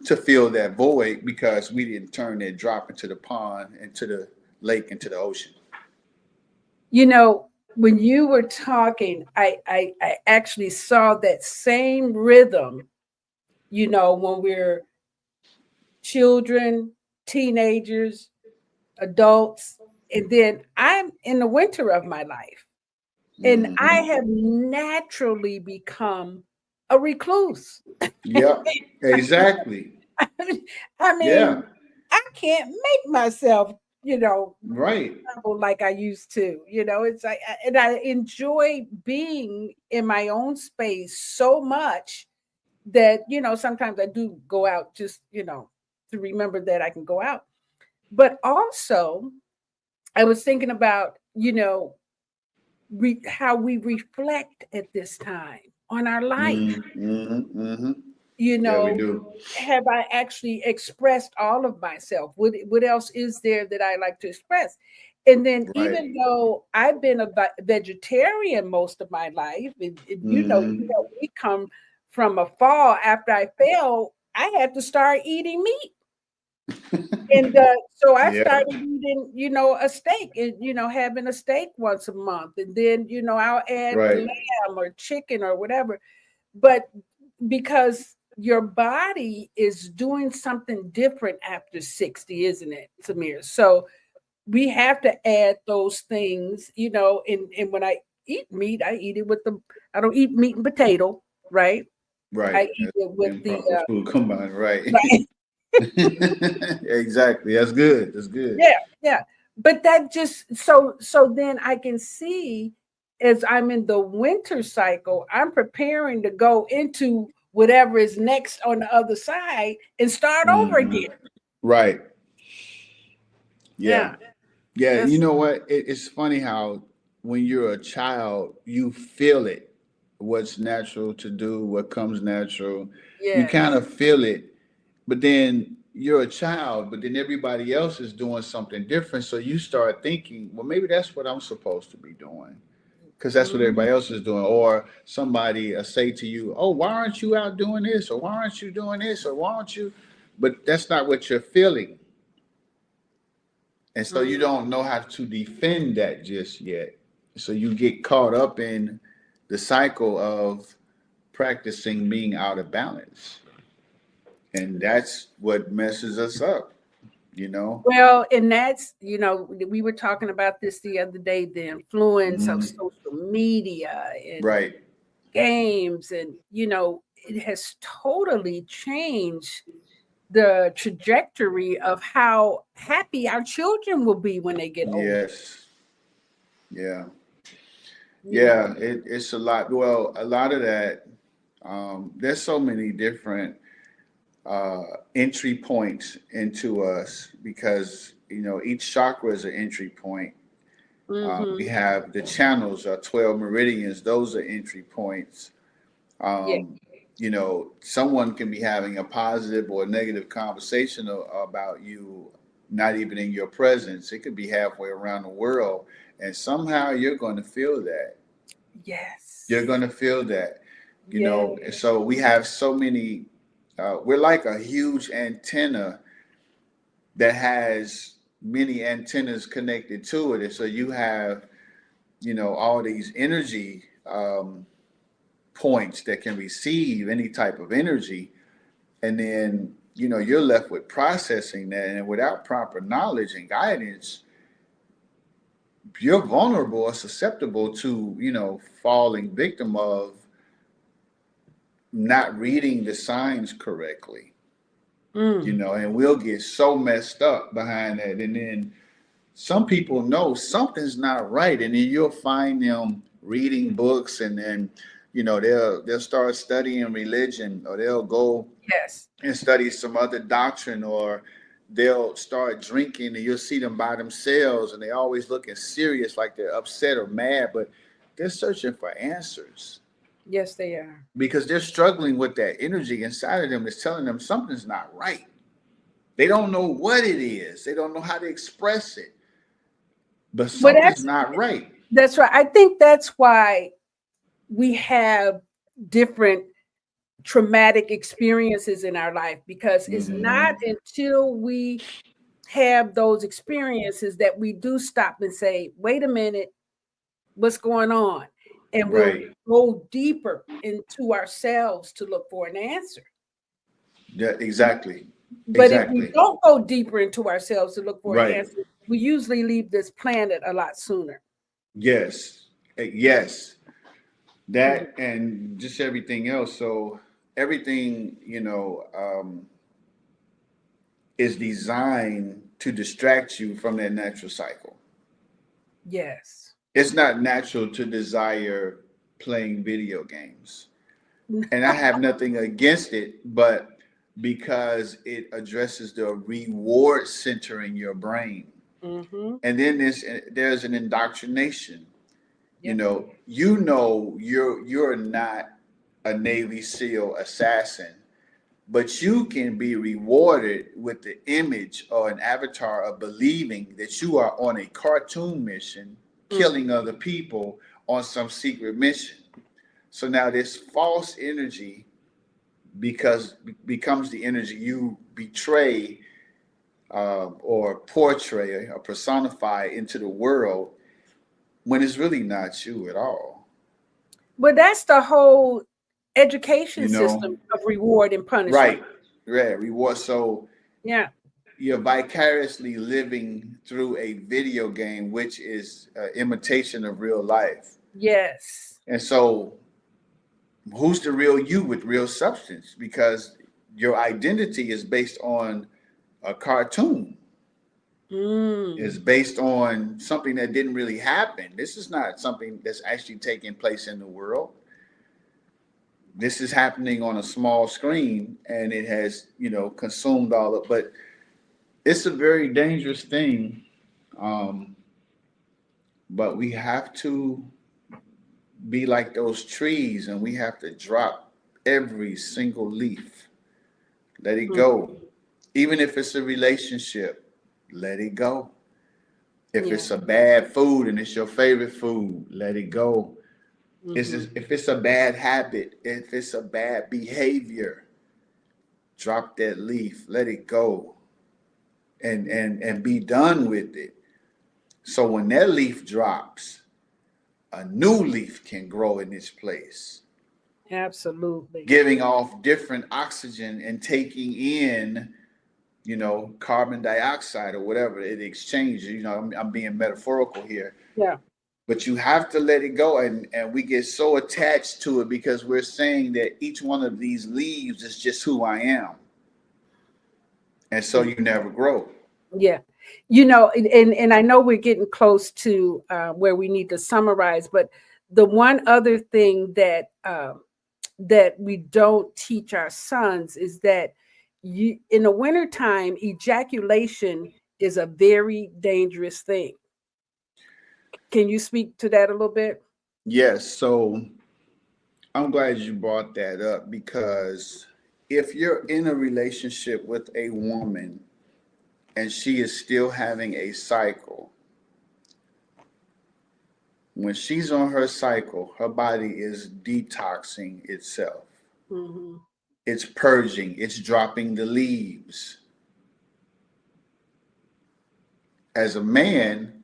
S3: to fill that void because we didn't turn that drop into the pond, into the lake, into the ocean.
S1: You know, when you were talking, I actually saw that same rhythm, when we're children, teenagers, adults, and then I'm in the winter of my life. And I
S3: Hmm.
S1: have naturally become a recluse.
S3: Yep, exactly.
S1: I
S3: Yeah,
S1: mean, I can't make myself, you know,
S3: right.
S1: travel like I used to. It's like, and I enjoy being in my own space so much that, sometimes I do go out just, to remember that I can go out. But also, I was thinking about, how we reflect at this time on our life.
S3: Mm-hmm.
S1: You
S3: Yeah, we
S1: know,
S3: do.
S1: have I actually expressed all of myself? What else is there that I like to express? And then,
S3: Right.
S1: even though I've been a vegetarian most of my life, and
S3: Mm-hmm.
S1: we come from a fall after I fell, I had to start eating meat. And so I
S3: Yeah.
S1: started eating, a steak, and having a steak once a month, and then I'll add the
S3: Right.
S1: lamb or chicken or whatever. But because your body is doing something different after 60, isn't it, Samir? So we have to add those things, and when I eat meat, I eat it with I don't eat meat and potato, right?
S3: Right.
S1: I eat
S3: That's
S1: it with the
S3: improper food combined. Right.
S1: right.
S3: Exactly. That's good. That's good.
S1: Yeah, yeah. But that just so then I can see, as I'm in the winter cycle, I'm preparing to go into whatever is next on the other side and start over
S3: Hmm.
S1: again.
S3: Right. Yeah.
S1: Yeah.
S3: Yeah. You
S1: That's
S3: know what? It's funny how when you're a child, you feel it. What's natural to do, what comes natural. You kind
S1: yes.
S3: of feel it, but then you're a child, but then everybody else is doing something different. So you start thinking, well, maybe that's what I'm supposed to be doing because that's what
S1: Mhm.
S3: everybody else is doing. Or somebody say to you, oh, why aren't you out doing this? Or why aren't you doing this? Or why aren't you? But that's not what you're feeling. And so you
S1: Mhm.
S3: don't know how to defend that just yet. So you get caught up in the cycle of practicing being out of balance. And that's what messes us up, you know?
S1: Well, and that's, we were talking about this the other day, the influence of
S3: Mhm.
S1: social media and
S3: Right.
S1: games, and it has totally changed the trajectory of how happy our children will be when they get older.
S3: Yes. Yeah.
S1: You know,
S3: Yeah. It's a lot. Well, a lot of that, there's so many different entry points into us because, each chakra is an entry point. We
S1: hmm
S3: have the channels, 12 meridians, those are entry points.
S1: yeah,
S3: Um, Someone can be having a positive or negative conversation about you, not even in your presence. It could be halfway around the world, and somehow you're going to feel that. You're
S1: yes,
S3: going to feel that,
S1: yeah,
S3: And so we have so many. We're like a huge antenna that has many antennas connected to it, and so you have, all these energy points that can receive any type of energy, and then you're left with processing that, and without proper knowledge and guidance you're vulnerable or susceptible to falling victim of not reading the signs correctly,
S1: mm,
S3: and we'll get so messed up behind that, and then some people know something's not right, and then you'll find them reading books and then they'll start studying religion, or they'll go
S1: Yes.
S3: and study some other doctrine, or they'll start drinking, and you'll see them by themselves, and they always looking serious, like they're upset or mad, but they're searching for answers
S1: Yes, they are.
S3: because they're struggling with that energy inside of them that's telling them something's not right. They don't know what it is. They don't know how to express it, but
S1: But
S3: something's not right.
S1: that's right. I think that's why we have different traumatic experiences in our life, because it's not
S3: Hmm.
S1: until we have those experiences that we do stop and say, wait a minute, what's going on? And we'll
S3: Right.
S1: go deeper into ourselves to look for an answer.
S3: Yeah, exactly.
S1: But if we
S3: Exactly.
S1: don't go deeper into ourselves to look for an
S3: Right.
S1: answer, we usually leave this planet a lot sooner.
S3: Yes. Yes.
S1: Mhm.
S3: That and just everything else. So everything, is designed to distract you from that natural cycle.
S1: Yes.
S3: It's not natural to desire playing video games. And I have nothing against it, but because it addresses the reward center in your brain.
S1: Mm-hmm.
S3: And then there's an indoctrination.
S1: Yep.
S3: You're not a Navy SEAL assassin, but you can be rewarded with the image or an avatar of believing that you are on a cartoon mission, killing
S1: Mm-hmm.
S3: other people on some secret mission. So now this false energy because becomes the energy you betray, or portray or personify into the world when it's really not you at all.
S1: But that's the whole education
S3: You know,
S1: system of reward and punishment.
S3: right? Right. Reward. So
S1: Yeah.
S3: you're vicariously living through a video game, which is an imitation of real life.
S1: Yes.
S3: And so, who's the real you with real substance? Because your identity is based on a cartoon, is
S1: Mm.
S3: based on something that didn't really happen. This is not something that's actually taking place in the world. This is happening on a small screen, and it has, consumed all of. But it's a very dangerous thing. Um, but we have to be like those trees, and we have to drop every single leaf. Let it
S1: Mm.
S3: go. Even if it's a relationship, let it go. If
S1: Yeah.
S3: it's a bad food and it's your favorite food, let it go.
S1: Mm-hmm.
S3: If it's a bad habit, if it's a bad behavior, drop that leaf, let it go, and be done with it. So when that leaf drops, a new leaf can grow in its place,
S1: Absolutely.
S3: giving off different oxygen and taking in, carbon dioxide or whatever it exchanges. I'm being metaphorical here,
S1: Yeah.
S3: but you have to let it go. And we get so attached to it because we're saying that each one of these leaves is just who I am. And so you never grow.
S1: Yeah. And I know we're getting close to where we need to summarize, but the one other thing that we don't teach our sons is that in the wintertime, ejaculation is a very dangerous thing. Can you speak to that a little bit?
S3: Yes. So I'm glad you brought that up because if you're in a relationship with a woman and she is still having a cycle, when she's on her cycle, her body is detoxing itself.
S1: Hmm.
S3: It's purging, it's dropping the leaves. As a man,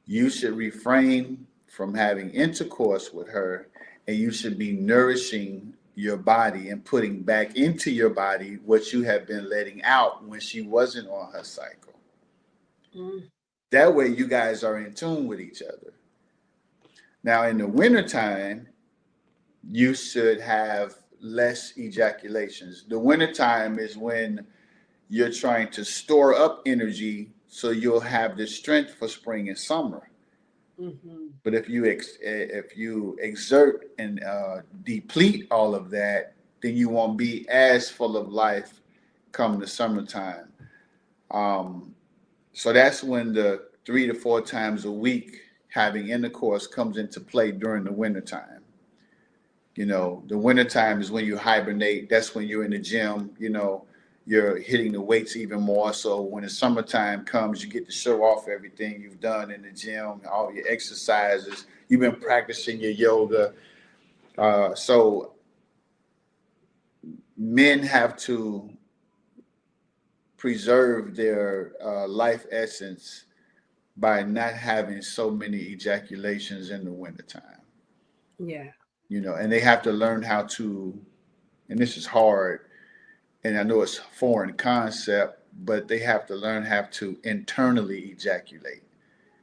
S3: you should refrain from having intercourse with her, and you should be nourishing your body and putting back into your body what you have been letting out when she wasn't on her cycle.
S1: Mm.
S3: That way, you guys are in tune with each other. Now, in the wintertime, you should have less ejaculations. The wintertime is when you're trying to store up energy so you'll have the strength for spring and summer.
S1: Mhm.
S3: But if you exert and deplete all of that, then you won't be as full of life come the summertime. Um, so that's when the 3 to 4 times a week having intercourse comes into play during the wintertime. The wintertime is when you hibernate. That's when you're in the gym, you're hitting the weights even more. So when the summertime comes, you get to show off everything you've done in the gym, all your exercises. You've been practicing your yoga. So men have to preserve their life essence by not having so many ejaculations in the wintertime.
S1: Yeah.
S3: And they have to learn how to, and this is hard, and I know it's a foreign concept, but they have to learn how to internally ejaculate.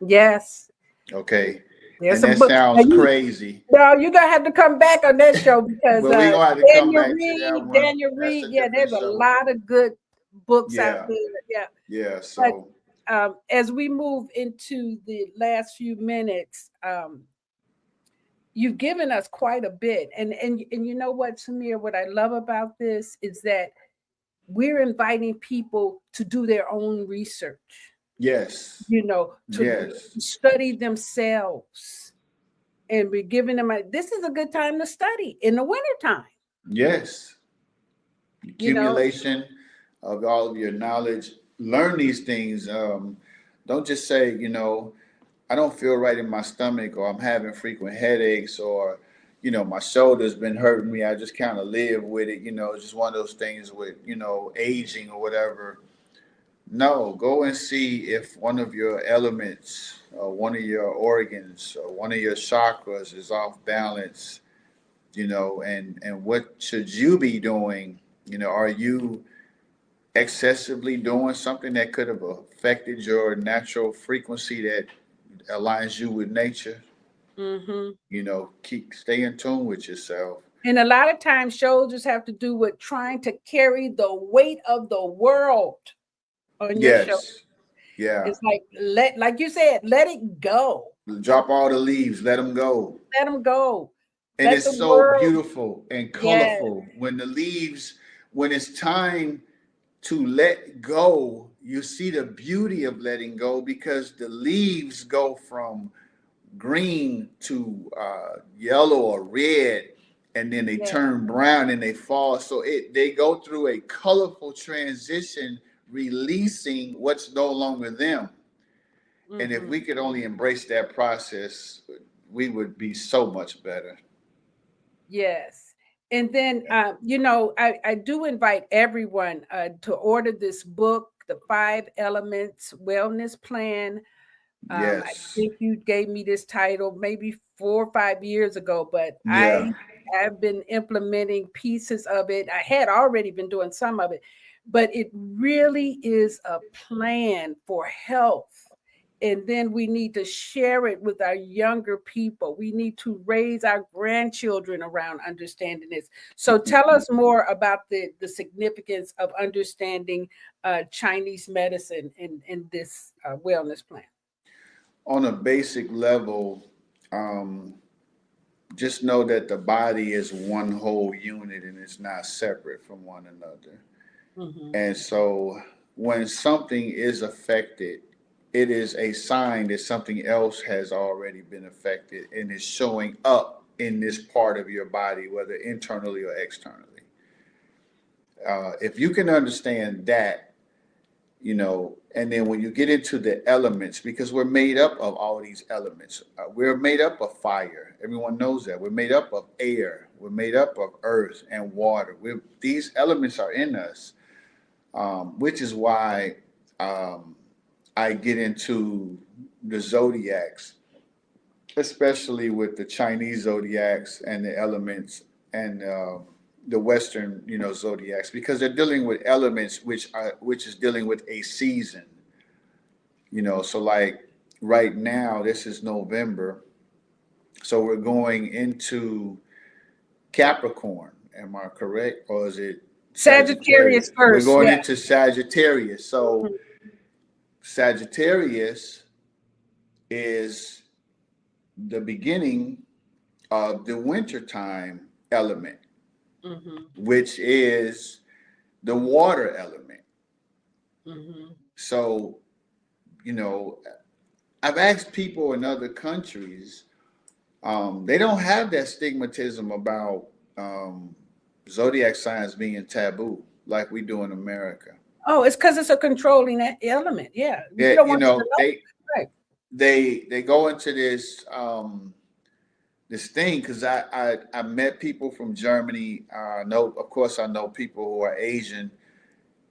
S1: Yes.
S3: Okay.
S1: There's
S3: And
S1: some
S3: that
S1: books.
S3: sounds crazy.
S1: No, you're gonna have to come back on that show because
S3: But we're gonna have to come
S1: Daniel
S3: back to that
S1: Reed,
S3: one.
S1: Daniel
S3: That's
S1: Reed,
S3: a
S1: yeah,
S3: different
S1: there's a
S3: show.
S1: lot of good books out
S3: Yeah.
S1: there. Yeah.
S3: Yeah.
S1: But
S3: So
S1: as we move into the last few minutes, you've given us quite a bit. And you know what, Samir, what I love about this is that we're inviting people to do their own research,
S3: yes.
S1: to
S3: Yes.
S1: study themselves. And we're giving them this is a good time to study in the wintertime,
S3: Yes.
S1: you know.
S3: Accumulation of all of your knowledge. Learn these things. Don't just say, I don't feel right in my stomach, or I'm having frequent headaches, or my shoulder's been hurting me. I just kind of live with it. It's just one of those things with aging or whatever. No, go and see if one of your elements, or one of your organs, or one of your chakras is off balance. And what should you be doing? Are you excessively doing something that could have affected your natural frequency that aligns you with nature?
S1: Hmm.
S3: Stay in tune with yourself.
S1: And a lot of times shoulders have to do with trying to carry the weight of the world on your shoulder.
S3: Yes. Yeah.
S1: It's like you said, let it go.
S3: Drop all the leaves, let them go.
S1: Let them go.
S3: And
S1: Let the
S3: it's so
S1: world.
S3: beautiful and
S1: Yes.
S3: colorful when the leaves, when it's time to let go, you see the beauty of letting go, because the leaves go from green to yellow or red, and then they
S1: Yeah.
S3: turn brown and they fall. So they go through a colorful transition, releasing what's no longer them. And if
S1: Hmm.
S3: we could only embrace that process, we would be so much better.
S1: Yes. And then, I do invite everyone to order this book, The 5 Elements Wellness Plan. I
S3: Yes.
S1: think you gave me this title maybe 4 or 5 years ago, but I
S3: Yeah.
S1: have been implementing pieces of it. I had already been doing some of it, but it really is a plan for health. And then we need to share it with our younger people. We need to raise our grandchildren around understanding this. So tell us more about the significance of understanding Chinese medicine in this wellness plan.
S3: On a basic level, um, just know that the body is one whole unit and it's not separate from one another.
S1: Hmm.
S3: And so when something is affected, it is a sign that something else has already been affected and is showing up in this part of your body, whether internally or externally. If you can understand that, and then when you get into the elements, because we're made up of all these elements, we're made up of fire. Everyone knows that. We're made up of air. We're made up of earth and water. These elements are in us, which is why um, I get into the zodiacs, especially with the Chinese zodiacs and the elements, and the Western, zodiacs, because they're dealing with elements, which is dealing with a season. So like right now, this is November, so we're going into Capricorn. Am I correct, or is it
S1: Sagittarius
S3: Sagittarius? We're
S1: first,
S3: going
S1: yeah.
S3: into Sagittarius. So
S1: Mhm.
S3: Sagittarius is the beginning of the wintertime element,
S1: Mm-hmm.
S3: which is the water element.
S1: Mm-hmm.
S3: So, you know, I've asked people in other countries, they don't have that stigmatism about um, zodiac signs being taboo like we do in America.
S1: Oh, it's because it's a controlling element. Yeah, you
S3: Yeah,
S1: don't
S3: you
S1: want them to
S3: know,
S1: know. Right.
S3: they go into this this thing because I met people from Germany. Know, of course, I know people who are Asian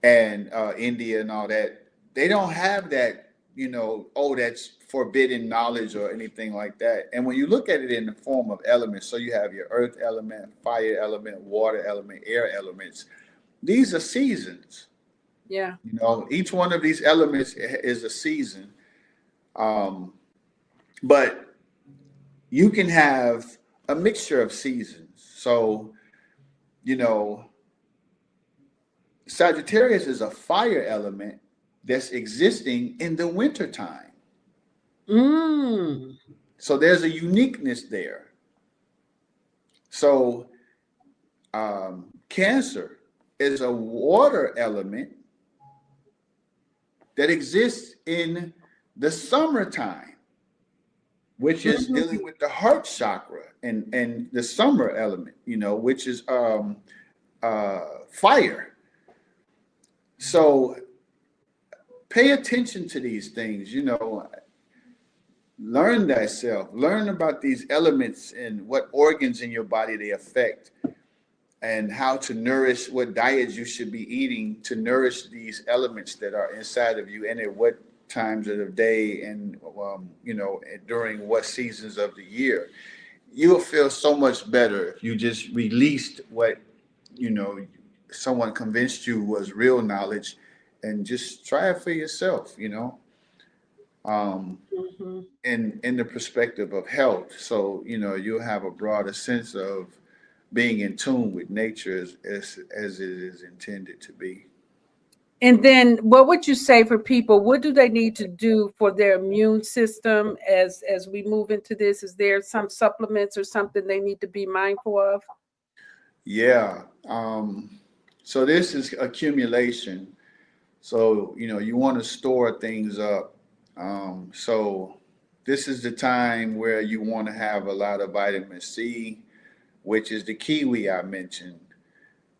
S3: and India and all that. They don't have that, you know, oh, that's forbidden knowledge or anything like that. And when you look at it in the form of elements, so you have your earth element, fire element, water element, air elements. These are seasons.
S1: Yeah.
S3: You know, each one of these elements is a season. Um, but you can have a mixture of seasons. So, you know, Sagittarius is a fire element that's existing in the wintertime.
S1: Mm.
S3: So there's a uniqueness there. So Cancer is a water element that exists in the summertime, which is dealing
S1: Mm.
S3: with the heart chakra and the summer element, you know, which is fire. So pay attention to these things, you know, learn thyself, learn about these elements and what organs in your body they affect and how to nourish, what diets you should be eating to nourish these elements that are inside of you and at what times of the day and you know, during what seasons of the year. You'll feel so much better if you just released what, you know, someone convinced you was real knowledge and just try it for yourself, you know. um,
S1: Mhm.
S3: in the perspective of health. So, you know, you'll have a broader sense of being in tune with nature as it is intended to be.
S1: And then, what would you say for people? What do they need to do for their immune system as we move into this? Is there some supplements or something they need to be mindful of?
S3: Yeah. So this is accumulation. So, you know, you want to store things up. So this is the time where you want to have a lot of vitamin C, which is the kiwi I mentioned.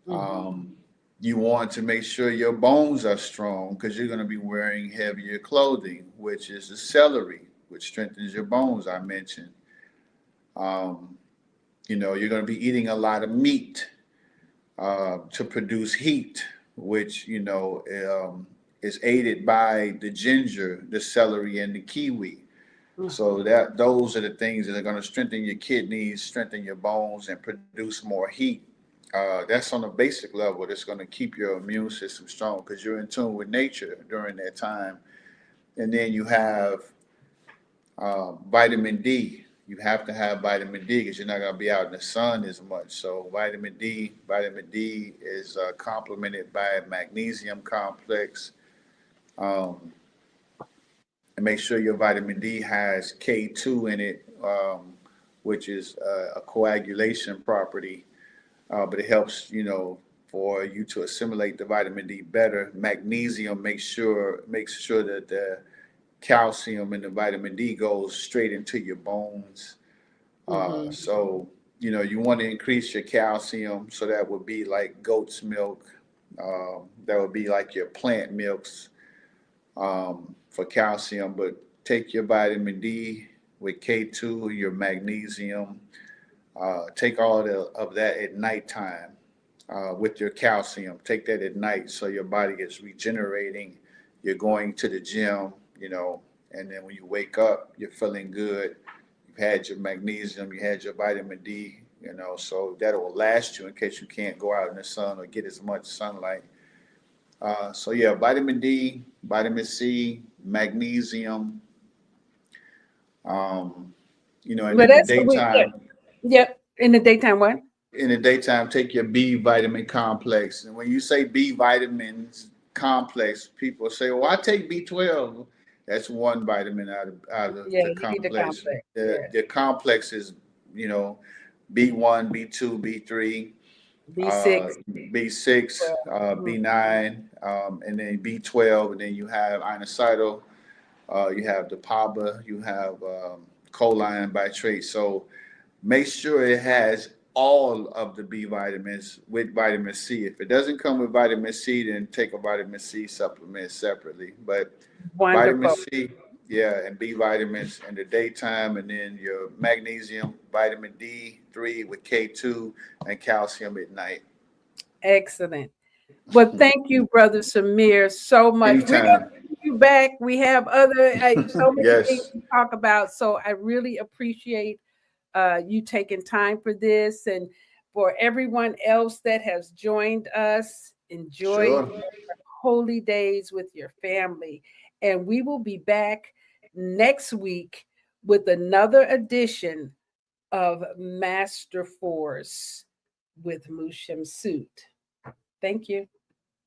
S1: Hmm.
S3: Um, you want to make sure your bones are strong because you're going to be wearing heavier clothing, which is the celery, which strengthens your bones, I mentioned. Um, you know, you're going to be eating a lot of meat to produce heat, which, you know, is aided by the ginger, the celery, and the kiwi. So
S1: Hmm.
S3: that those are the things that are going to strengthen your kidneys, strengthen your bones, and produce more heat. That's on a basic level. That's going to keep your immune system strong because you're in tune with nature during that time. And then you have vitamin D. You have to have vitamin D because you're not going to be out in the sun as much. So vitamin D is complemented by a magnesium complex. Um, and make sure your vitamin D has K2 in it, which is a coagulation property, but it helps, you know, for you to assimilate the vitamin D better. Magnesium makes sure that the calcium and the vitamin D goes straight into your bones.
S1: Hmm.
S3: So you know you want to increase your calcium, so that would be like goat's milk. That would be like your plant milks for calcium. But take your vitamin D with K2, your magnesium. Take all of that at nighttime with your calcium. Take that at night so your body is regenerating. You're going to the gym, you know, and then when you wake up, you're feeling good. You've had your magnesium, you had your vitamin D, you know, so that will last you in case you can't go out in the sun or get as much sunlight. So yeah, vitamin D, vitamin C, magnesium, um, you know, and
S1: Well,
S3: in the
S1: that's what we. Yeah.
S3: daytime,
S1: Yep. In the daytime, what?
S3: take your B vitamin complex. And when you say B vitamins complex, people say, "Well, I take B12." That's one vitamin out of
S1: Yeah,
S3: the
S1: you need the
S3: complex.
S1: complex.
S3: The
S1: Yeah.
S3: the complex is, you know, B1, B2, B3, uh,
S1: B6.
S3: B6,
S1: Mhm.
S3: B9, and then B12, and then you have inositol, you have the PABA, you have choline bitrate. So make sure it has all of the B vitamins with vitamin C. If it doesn't come with vitamin C, then take a vitamin C supplement separately. But vitamin
S1: Wonderful.
S3: C, yeah, and B vitamins in the daytime, and then your magnesium, vitamin D3 with K2, and calcium at night.
S1: Excellent. Well, thank you, Brother Samir, so much. We're going
S3: Anytime.
S1: to bring you back. We have other so many things
S3: Yes,
S1: to talk about. So I really appreciate you taking time for this, and for everyone else that has joined us. Enjoy
S3: sure.
S1: your holy days with your family, and we will be back next week with another edition of Master Force with Shemsu-t. Thank you.